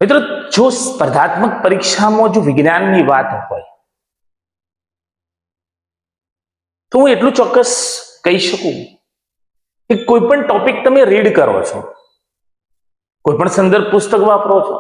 મિત્રો, જો સ્પર્ધાત્મક પરીક્ષામાં જો વિજ્ઞાનની વાત હોય તો હું એટલું ચોક્કસ કહી શકું કે કોઈ પણ ટોપિક તમે રીડ કરો છો, કોઈ પણ સંદર્ભ પુસ્તક વાપરો છો,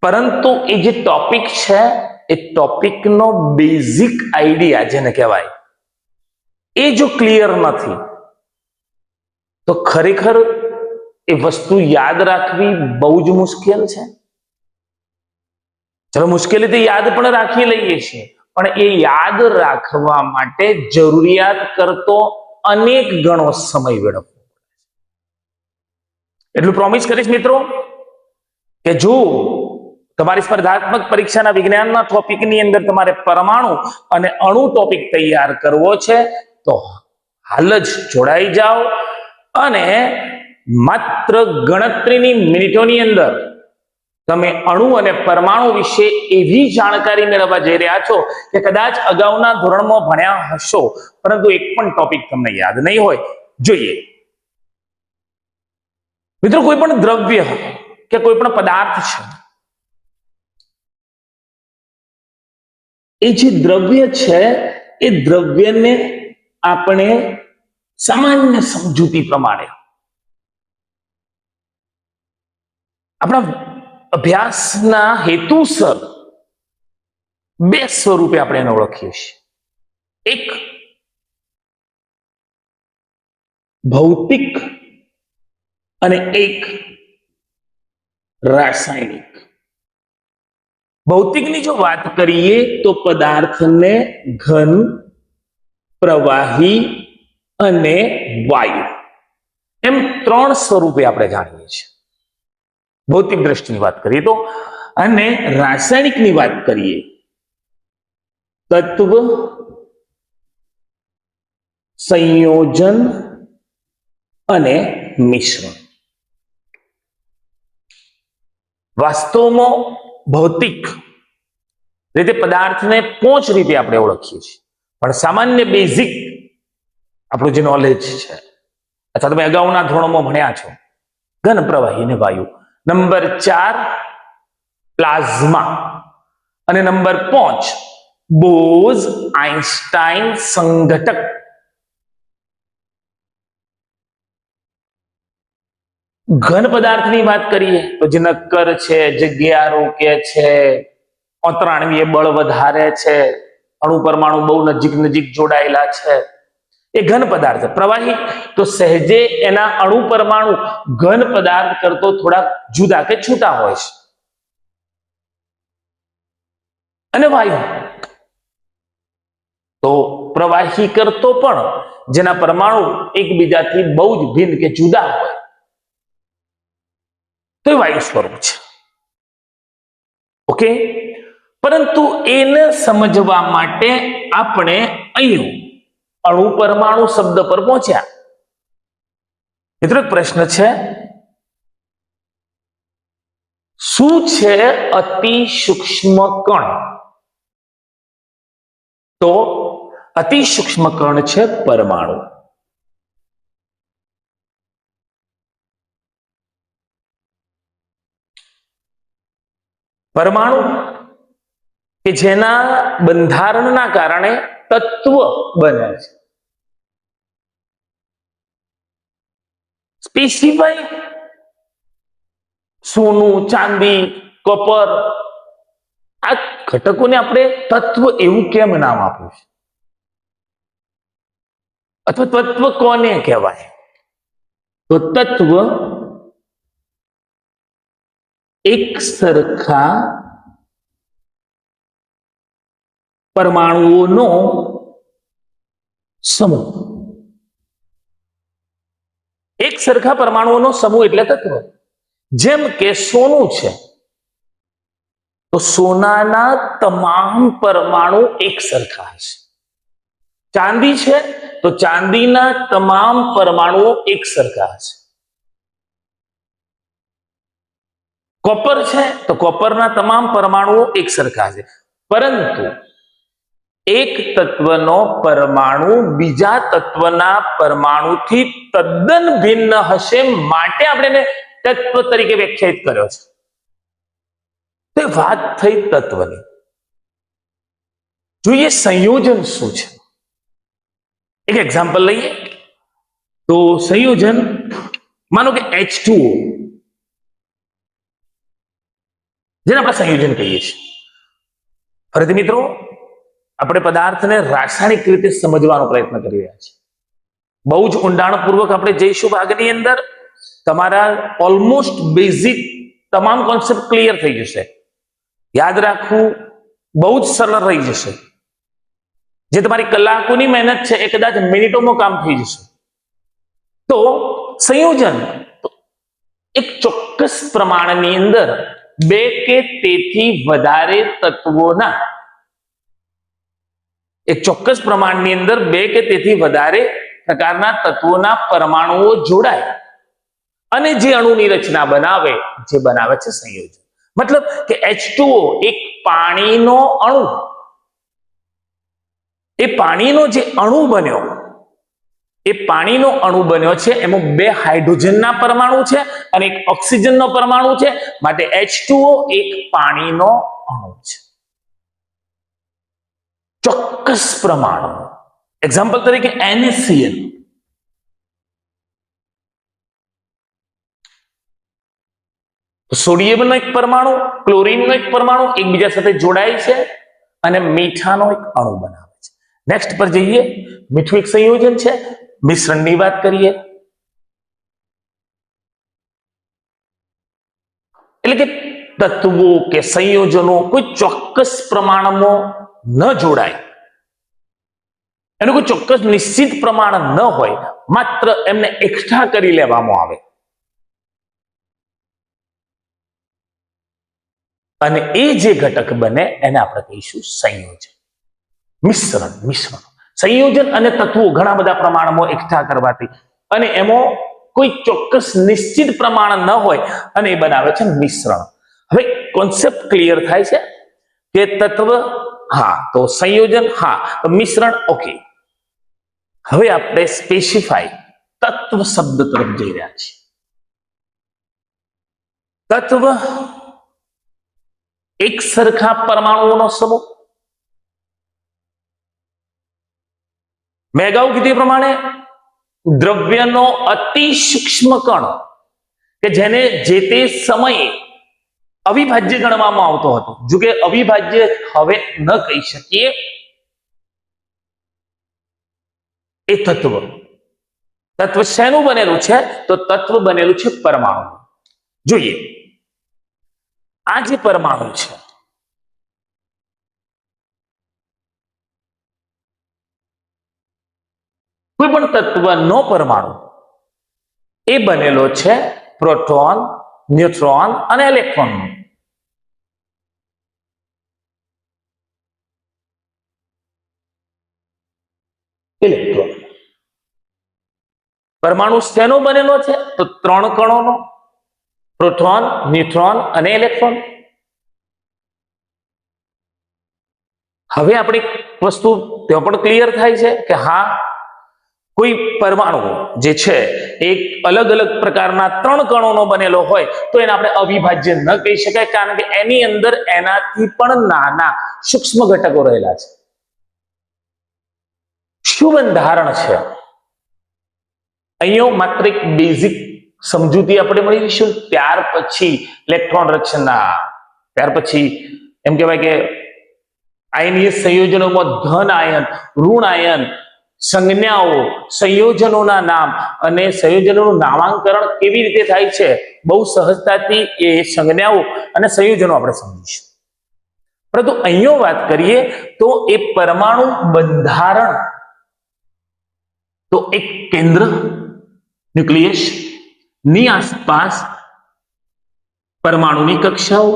પરંતુ એ જે ટોપિક છે એ ટોપિકનો બેઝિક આઈડિયા જેને કહેવાય એ જો ક્લિયર નથી તો ખરેખર એ વસ્તુ યાદ રાખવી બહુ જ મુશ્કેલ છે. ચલો, મુશ્કેલીથી યાદ પણ રાખી લઈએ છીએ, પણ એ યાદ રાખવા માટે જરૂરિયાત કરતો અનેક ગણો સમય વેડફવો. એટલું પ્રોમિસ કરીશ મિત્રો કે જો તમારી સ્પર્ધાત્મક પરીક્ષાના વિજ્ઞાનના ટોપિકની અંદર તમારે પરમાણુ અને અણુ ટોપિક તૈયાર કરવો છે તો હાલ જ જોડાઈ જાઓ અને માત્ર ગણતરીની મિનિટોની અંદર તમે અણુ અને પરમાણુ વિશે એવી જાણકારી મેળવવા જઈ રહ્યા છો કે કદાચ અગાઉના ધોરણમાં ભણ્યા હશો પરંતુ એક પણ ટોપિક તમને યાદ નહીં હોય. જોઈએ મિત્રો, કોઈ પણ દ્રવ્ય કે કોઈ પણ પદાર્થ છે, એ જે દ્રવ્ય છે એ દ્રવ્યને આપણે સામાન્ય સમજૂતી પ્રમાણે આપણા અભ્યાસના હેતુસર બે સ્વરૂપે આપણે એને ઓળખીએ છીએ. એક ભૌતિક અને એક રાસાયણિક. ભૌતિકની જો વાત કરીએ તો પદાર્થને ઘન, પ્રવાહી અને વાયુ એમ ત્રણ સ્વરૂપે આપણે જાણીએ છીએ ભૌતિક દ્રષ્ટિની વાત કરીએ તો. અને રાસાયણિકની વાત કરીએ તત્વ, સંયોજન અને મિશ્રણ. વાસ્તવમાં ભૌતિક રીતે પદાર્થને 5 રીતે આપણે ઓળખીએ છીએ, પણ સામાન્ય બેઝિક આપણું જે નોલેજ છે અથવા તમે અગાઉના ધોરણોમાં ભણ્યા છો ઘન, પ્રવાહી અને વાયુ. નંબર 4 પ્લાઝમા અને નંબર 5 બોઝ આઇન્સ્ટાઇન સંઘટક. ઘન પદાર્થની વાત કરીએ તો જે નક્કર છે, જગ્યા રોકે છે, અંતરાણવીય બળ વધારે છે, અણુ પરમાણુ બહુ નજીક જોડાયેલા છે, એ ઘન પદાર્થ. પ્રવાહી તો સહેજે એના અણુ પરમાણુ ઘન પદાર્થ કરતો થોડા જુદા કે છૂટા હોય છે. અને વાયુ તો પ્રવાહી કરતો પણ જેના પરમાણુ એકબીજાથી બહુ જ ભિન્ન કે જુદા હોય તો એ વાયુ સ્વરૂપ છે. ઓકે, પરંતુ એને સમજવા માટે આપણે અહીં અણુ પરમાણુ શબ્દ પર પહોંચ્યા. મિત્રો, એક પ્રશ્ન છે, શું છે અતિ સૂક્ષ્મ કણ? તો અતિ સૂક્ષ્મ કણ છે પરમાણુ. પરમાણુ કે જેના બંધારણના કારણે તત્વ બને છે. સ્પેસિફાઈ સોનું, ચાંદી, કોપર આ ઘટકોને આપણે તત્વ એવું કેમ નામ આપ્યું છે? અથવા તત્વ કોને કહેવાય? તો તત્વ એક સરખા પરમાણુઓનો સમૂહ. એક સરખા પરમાણુઓનો સમૂહ એટલે તત્વ. જેમ કે સોનું છે તો સોનાના તમામ પરમાણુ એક સરખા હશે. ચાંદી છે તો ચાંદીના તમામ પરમાણુઓ એક સરખા હશે. કોપર છે તો કોપરના તમામ પરમાણુઓ એક સરખા છે. પરંતુ એક તત્વનો પરમાણુ બીજા તત્વના પરમાણુથી તદ્દન ભિન્ન હશે, માટે આપણે એને તત્વ તરીકે વ્યાખ્યાયિત કર્યો છે. તે વાત થઈ તત્વની. જોઈએ સંયોજન શું છે. એક એક્ઝામ્પલ લઈએ તો સંયોજન, માનો કે H2O, જેને આપણે સંયોજન કહીએ છીએ. ફરીથી મિત્રો, આપણે પદાર્થને રાસાયણિક રીતે સમજવાનો પ્રયત્ન કરી રહ્યા છીએ. બહુ જ ઊંડાણપૂર્વક આપણે જઈશું ભાગની અંદર. તમારા ઓલમોસ્ટ બેઝિક તમામ કોન્સેપ્ટ ક્લિયર થઈ જશે. યાદ રાખવું બહુ જ સરળ રહી જશે. જે તમારી કલાકોની મહેનત છે એ કદાચ મિનિટોમાં કામ થઈ જશે. તો સંયોજન એક ચોક્કસ પ્રમાણની અંદર બે કે તેથી વધારે તત્વોના, એક ચોક્કસ પ્રમાણની અંદર બે કે તેથી વધારે પ્રકારના તત્વોના પરમાણુઓ જોડાય અને જે અણુની રચના બનાવે, જે બનાવે છે સંયોજન. મતલબ કે H2O એક પાણીનો અણુ, એ પાણીનો જે અણુ બન્યો, એ પાણીનો અણુ બન્યો છે, એમાં બે હાઇડ્રોજનના પરમાણુ છે અને એક ઓક્સિજનનો પરમાણુ છે, માટે H2O એક પાણીનો અણુ છે. ચોક્કસ પ્રમાણ. એક્ઝામ્પલ તરીકે NaCl. સોડિયમનો એક પરમાણુ, ક્લોરીનનો એક પરમાણુ એકબીજા સાથે જોડાય છે અને મીઠાનો એક અણુ બનાવે છે. નેક્સ્ટ પર જઈએ. મીઠું એક સંયોજન છે. મિશ્રણની વાત કરીએ એટલે કે તત્વો કે સંયોજનો કોઈ ચોક્કસ પ્રમાણમાં ન જોડાય, એનું કોઈ ચોક્કસ નિશ્ચિત પ્રમાણ ન હોય, માત્ર એમને એકઠા કરી લેવામાં આવે અને એ જે ઘટક બને એને આપણે કહીશું સંયોજન. મિશ્રણ. સંયોજન અને તત્વો ઘણા બધા પ્રમાણમાં એકઠા કરવાથી અને એમાં કોઈ ચોક્કસ નિશ્ચિત પ્રમાણ ન હોય અને એ બનાવે છે મિશ્રણ. હવે કોન્સેપ્ટ ક્લિયર થાય છે કે તત્વ હા, તો સંયોજન હા, તો મિશ્રણ ઓકે. હવે આપણે સ્પેસિફાઈ તત્વ શબ્દ તરફ જઈ રહ્યા છીએ. તત્વ એક સરખા પરમાણુઓનો સમૂહ. મેં અગાઉ કીધું પ્રમાણે દ્રવ્યનો અતિ સૂક્ષ્મ કણ કે જેને જે તે સમયે અવિભાજ્ય ગણવામાં આવતો હતો, જો કે અવિભાજ્ય હવે ન કહી શકીએ, એ તત્વ શેનું બનેલું છે? તો તત્વ બનેલું છે પરમાણુ. જોઈએ આ જે પરમાણુ છે, કોઈ પણ તત્વનો પરમાણુ એ બનેલો છે પ્રોટોન, ન્યુટ્રોન અને ઇલેક્ટ્રોન. પરમાણુ શેનો બનેલો છે? તો ત્રણ કણોનો, પ્રોટોન, ન્યુટ્રોન અને ઇલેક્ટ્રોન. હવે આપણી વસ્તુ ત્યાં પણ ક્લિયર થાય છે કે હા, કોઈ પરમાણુ જે છે એક અલગ અલગ પ્રકારના ત્રણ કણોનો બનેલો હોય તો એને આપણે અવિભાજ્ય ન કહી શકાય, કારણ કે એની અંદર એનાથી પણ નાના સૂક્ષ્મ ઘટકો રહેલા છે. શું બંધારણ છે? અહીંયા માત્ર એક બેઝિક સમજૂતી આપણે મળીશું, ત્યાર પછી ઇલેક્ટ્રોન રચના, ત્યાર પછી એમ કહેવાય કે આયનીય સંયોજનોમાં ધન આયન, ઋણ આયન, સંજ્ઞાઓ, સંયોજનોના નામ અને સંયોજનોનું નામાંકરણ કેવી રીતે થાય છે, બહુ સહજતાથી એ સંજ્ઞાઓ અને સંયોજનો આપણે સમજીશું. પરંતુ અહીંયા વાત કરીએ તો એ પરમાણુ બંધારણ, તો એક કેન્દ્ર ન્યુક્લિયસ ની આસપાસ પરમાણુની કક્ષાઓ,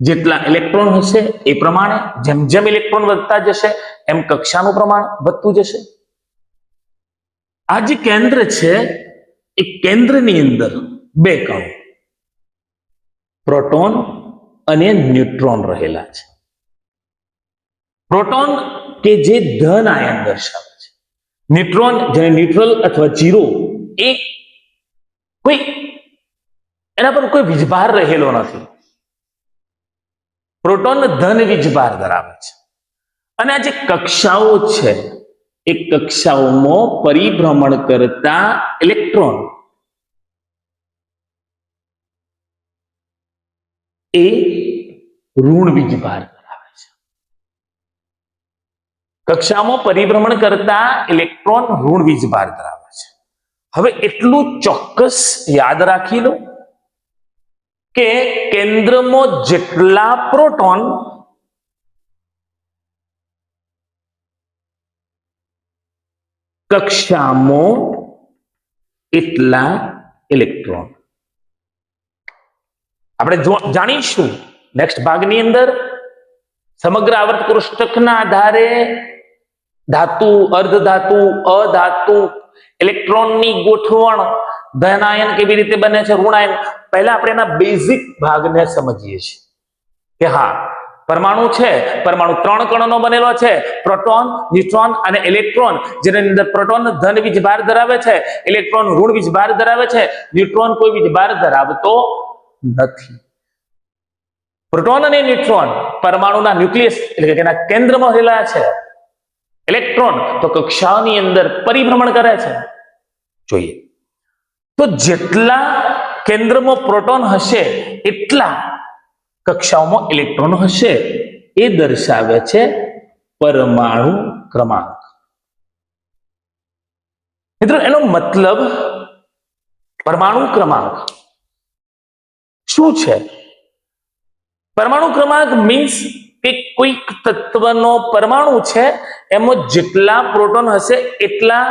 જેટલા ઇલેક્ટ્રોન હશે એ પ્રમાણે જેમ જેમ ઇલેક્ટ્રોન વધતા જશે એમ કક્ષાનું પ્રમાણ વધતું જશે. આ જે કેન્દ્ર છે એ કેન્દ્રની અંદર બે કણો પ્રોટોન અને ન્યુટ્રોન રહેલા છે. પ્રોટોન કે જે ધન આયન દર્શાવે છે, ન્યુટ્રોન જેને ન્યુટ્રલ અથવા જીરો, એ કોઈ એના પર કોઈ વીજભાર રહેલો નથી. પ્રોટોન ધન વીજભાર ધરાવે છે. અને આ જે કક્ષાઓ છે એ કક્ષાઓમાં પરિભ્રમણ કરતા ઇલેક્ટ્રોન એ ઋણ વીજભાર ધરાવે છે. કક્ષામાં પરિભ્રમણ કરતા ઇલેક્ટ્રોન ઋણ વીજભાર ધરાવે છે. હવે એટલું ચોક્કસ યાદ રાખી લો કે કેન્દ્રમાં જેટલા પ્રોટોન કક્ષામાં એટલા ઇલેક્ટ્રોન. આપણે જાણીશું નેક્સ્ટ ભાગની અંદર સમગ્ર આવર્ત કોષ્ટકના આધારે ધાતુ, અર્ધધાતુ, અધાતુ, ઇલેક્ટ્રોનની ગોઠવણ, ધનાયન કેવી રીતે બને છે, ઋણાયન, પહેલા આપણે એના બેઝિક ભાગને સમજીએ છીએ કે હા, પરમાણુ છે, પરમાણુ 3 કણોનો બનેલો છે, પ્રોટોન, ન્યુટ્રોન અને ઇલેક્ટ્રોન, જેની અંદર પ્રોટોન ધન વીજભાર ધરાવે છે, ઇલેક્ટ્રોન ઋણ વીજભાર ધરાવે છે, ન્યુટ્રોન કોઈ વીજભાર ધરાવતો નથી. પ્રોટોન અને ન્યુટ્રોન પરમાણુના ન્યુક્લિયસ એટલે કે તેના કેન્દ્રમાં રહેલા છે. ઇલેક્ટ્રોન તો કક્ષાઓની અંદર પરિભ્રમણ કરે છે. જોઈએ તો જેટલા કેન્દ્રમાં પ્રોટોન હશે એટલા કક્ષાઓમાં ઇલેક્ટ્રોન હશે. એ દર્શાવે છે પરમાણુ ક્રમાંક. મિત્રો, એનો મતલબ પરમાણુ ક્રમાંક શું છે? પરમાણુ ક્રમાંક મીન્સ કે કોઈક તત્વનો પરમાણુ છે, એમાં જેટલા પ્રોટોન હશે એટલા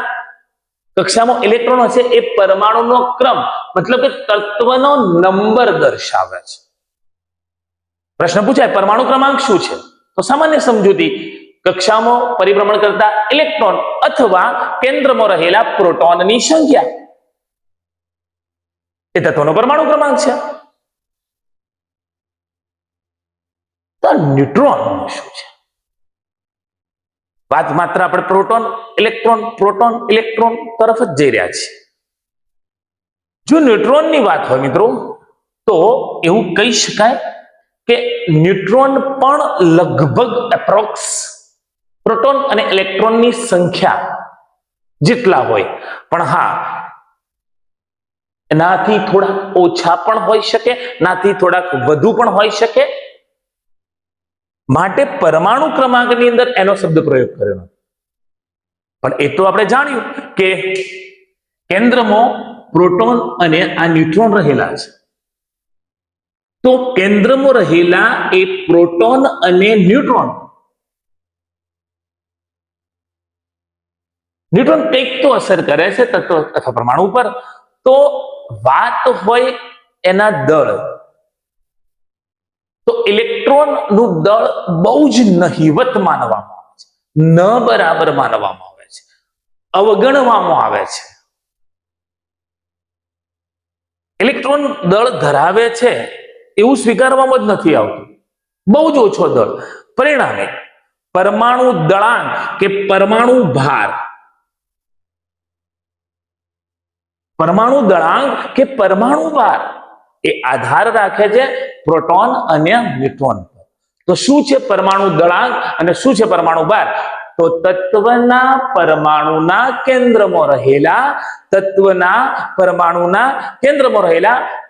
કક્ષામાં ઇલેક્ટ્રોન હશે. એ પરમાણુનો ક્રમ મતલબ કે તત્વનો નંબર દર્શાવે છે. પ્રશ્ન પૂછાય પરમાણુ ક્રમાંક શું છે? તો સામાન્ય સમજૂતી કક્ષામાં પરિભ્રમણ કરતા ઇલેક્ટ્રોન અથવા કેન્દ્રમાં રહેલા પ્રોટોનની સંખ્યા એ તત્વનો પરમાણુ ક્રમાંક છે. તો ન્યુટ્રોન શું છે? વાત માત્ર આપણે પ્રોટોન ઇલેક્ટ્રોન તરફ જ જઈ રહ્યા છીએ. જો ન્યુટ્રોનની વાત હોય મિત્રો, તો એવું કહી શકાય કે ન્યુટ્રોન પણ લગભગ એપ્રોક્સ પ્રોટોન અને ઇલેક્ટ્રોનની સંખ્યા જેટલા હોય, પણ હા, એનાથી થોડાક ઓછા પણ હોઈ શકે, એનાથી થોડાક વધુ પણ હોઈ શકે. માટે પરમાણુ ક્રમાંકની અંદર એનો શબ્દ પ્રયોગ કર્યો નથી. પણ એ તો આપણે જાણ્યું કે કેન્દ્રમાં પ્રોટોન અને આ ન્યુટ્રોન રહેલા છે. તો કેન્દ્રમાં રહેલા એ પ્રોટોન અને ન્યુટ્રોન કંઈક તો અસર કરે છે તત્વ અથવા પરમાણુ પર. તો વાત હોય એના દળ, તો ઇલેક્ટ્રોન નું દળ બહુ જ નહિવત માનવામાં આવે છે, ન બરાબર માનવામાં આવે છે, અવગણવામાં આવે છે. ઇલેક્ટ્રોન દળ ધરાવે છે એવું સ્વીકારવામાં જ નથી આવતું, બહુ જ ઓછો દળ. પરિણામે પરમાણુ દળાંક કે પરમાણુ ભાર, એ આધાર રાખે છે પ્રોટોન અને ન્યુટ્રોન પર. તો શું છે પરમાણુ દળાંક અને શું છે પરમાણુ ભાર? તો તત્વના પરમાણુના કેન્દ્રમાં રહેલા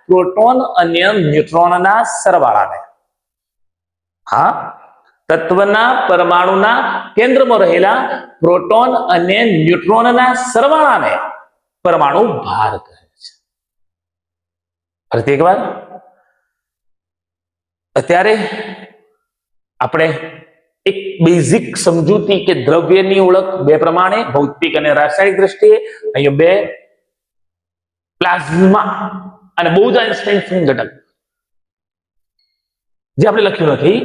પ્રોટોન અને ન્યુટ્રોનના સરવાળાને, હા, તત્વના પરમાણુના કેન્દ્રમાં રહેલા પ્રોટોન અને ન્યુટ્રોનના સરવાળાને પરમાણુ ભાર કહે છે. ફરીથી એકવાર, અત્યારે આપણે એક બેઝિક સમજૂતી કે દ્રવ્યની ઓળખ બે પ્રમાણે, ભૌતિક અને રાસાયણિક દ્રષ્ટિએ. અહીંયા બે પ્લાઝ્મા અને બોઝ-આઇન્સ્ટાઇન ઘટક જે આપણે લખ્યું નથી.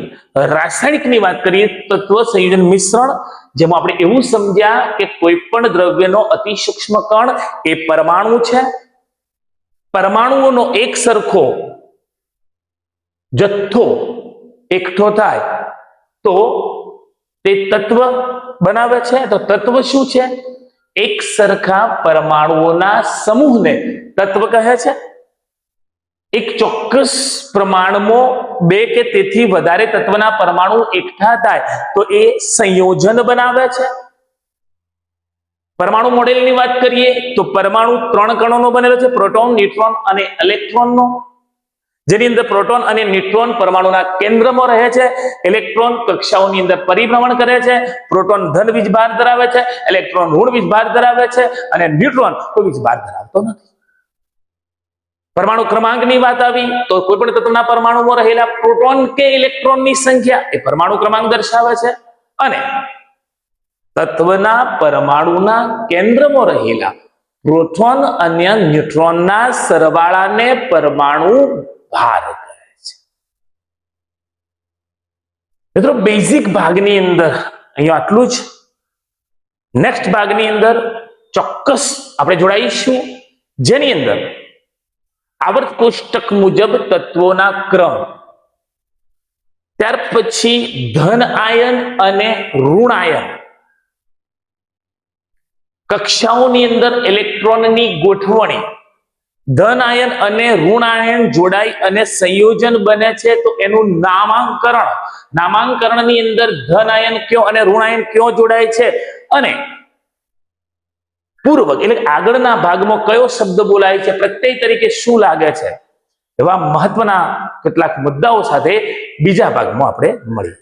રાસાયણિકની વાત કરીએ, તત્વ સંયોજન મિશ્રણ, જેમાં આપણે એવું સમજ્યા કે કોઈ પણ દ્રવ્યનો અતિ સૂક્ષ્મ કણ એ પરમાણુ છે. પરમાણુઓનો એક સરખો જથ્થો એકઠો થાય તો તે તત્વ બનાવે છે. તો તત્વ શું છે? એક સરખા પરમાણુઓના સમૂહને તત્વ કહે છે. એક ચોક્કસ પ્રમાણમાં બે કે તેથી વધારે તત્વના પરમાણુ એકઠા થાય તો એ સંયોજન બનાવે છે. પરમાણુ મોડેલની વાત કરીએ તો પરમાણુ 3 કણોનો બનેલો છે, પ્રોટોન, ન્યુટ્રોન અને ઇલેક્ટ્રોનનો, જેની અંદર પ્રોટોન અને ન્યુટ્રોન પરમાણુના કેન્દ્રમાં રહે છે. ઇલેક્ટ્રોન કક્ષાઓની અંદર પરિભ્રમણ કરે છે. પ્રોટોન ધન વીજભાર ધરાવે છે, ઇલેક્ટ્રોન ઋણ વીજભાર ધરાવે છે અને ન્યુટ્રોન કોઈ વીજભાર ધરાવતો નથી. પરમાણુ ક્રમાંકની વાત આવી તો કોઈ પણ તત્વના પરમાણુમાં રહેલા પ્રોટોન કે ઇલેક્ટ્રોનની સંખ્યા એ પરમાણુ ક્રમાંક દર્શાવે છે અને તત્વના પરમાણુના કેન્દ્રમાં રહેલા પ્રોટોન અને ન્યુટ્રોનના સરવાળાને પરમાણુ ભાર કહે છે. મિત્રો બેઝિક ભાગની અંદર અહીંયા આટલું જ. નેક્સ્ટ ભાગની અંદર ચોક્કસ આપણે જોડાઈશું, જેની અંદર આવર્ત કોષ્ટક મુજબ તત્વોના ક્રમ, ત્યાર પછી ધન આયન અને ઋણ આયન, કક્ષાઓની અંદર ઇલેક્ટ્રોનની ગોઠવણી, ધન આયન અને ઋણ આયન જોડાઈ અને સંયોજન બને છે તો એનું નામાંકરણ, નામાંકરણની અંદર ધન આયન કયો અને ઋણ આયન કયો જોડાય છે અને પૂર્વક એટલે આગળના ભાગમાં કયો શબ્દ બોલાય છે, પ્રત્યય તરીકે શું લાગે છે, એવા મહત્વના કેટલાક મુદ્દાઓ સાથે બીજા ભાગમાં આપણે મળીએ.